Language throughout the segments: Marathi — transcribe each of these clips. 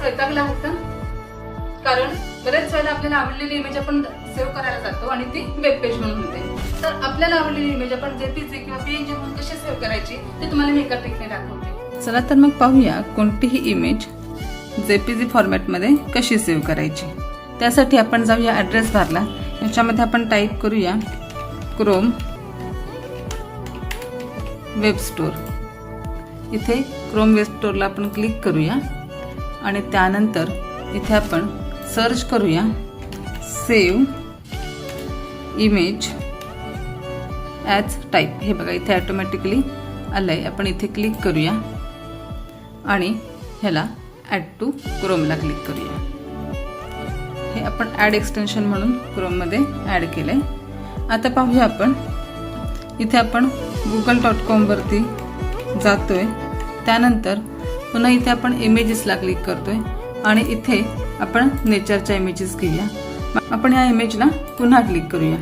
वैतागला आहात का? कारण बरेच वेळेला आपल्याला आवडलेली इमेज आपण सेव्ह करायला जातो आणि ती वेब पेज म्हणून होते. तर आपल्याला आवडलेली इमेज आपण जेपीजी किंवा पीएनजी म्हणून कशी सेव्ह करायची ते तुम्हाला मी एका ट्रिकने दाखवते. चला तर मग पाहूया कोणतीही इमेज जेपीजी फॉर्मॅटमध्ये कशी सेव्ह करायची. त्यासाठी आपण जाऊया ॲड्रेस बारला. याच्यामध्ये आपण टाईप करूया क्रोम वेब स्टोर. इथे क्रोम वेब स्टोरला आपण क्लिक करूया आणि त्यानंतर इथे आपण सर्च करूया सेव्ह इमेज ॲज टाईप. हे बघा इथे ऑटोमॅटिकली आलंय. आपण इथे क्लिक करूया आणि ह्याला ॲड टू क्रोमला क्लिक करूया. हे आपण ॲड एक्सटेन्शन म्हणून क्रोममध्ये ॲड केलंय. आता पाहूया आपण इथे आपण google.com वरती जातोय. त्यानंतर पुन्हा इथे आपण इमेजेसला क्लिक करतोय आणि इथे आपण नेचरच्या इमेजेस घेऊया. आपण या इमेजला पुन्हा क्लिक करूया.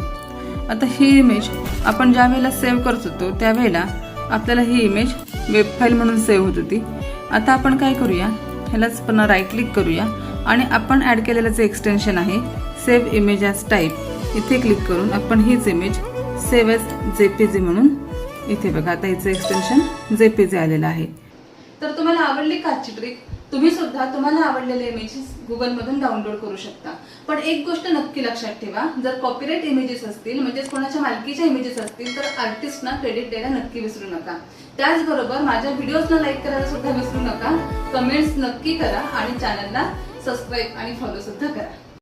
आता ही इमेज आपण ज्या वेळेला सेव्ह करत होतो त्यावेळेला आपल्याला ही इमेज वेब फाईल म्हणून सेव्ह होत होती. आता आपण काय करूया, ह्यालाच पुन्हा राईट क्लिक करूया आणि आपण ॲड केलेलं जे एक्सटेन्शन आहे सेव्ह इमेज ॲज टाईप, इथे क्लिक करून आपण हीच इमेज सेव्ह ॲज जेपीजी म्हणून इथे बघा आता हिचं एक्सटेन्शन जेपीजी आलेलं आहे. तर तुम्हाला आवडली का आजची ट्रिक? तुम्ही सुद्धा तुम्हाला आवडलेले इमेजेस गुगलमधून डाउनलोड करू शकता. पण एक गोष्ट नक्की लक्षात ठेवा, जर कॉपीराइट इमेजेस असतील म्हणजेच कोणाच्या मालकीच्या इमेजेस असतील तर आर्टिस्टना क्रेडिट द्यायला नक्की विसरू नका. त्याचबरोबर माझ्या व्हिडिओजना लाईक करायला सुद्धा विसरू नका. कमेंट्स नक्की करा आणि चॅनलला सबस्क्राईब आणि फॉलो सुद्धा करा.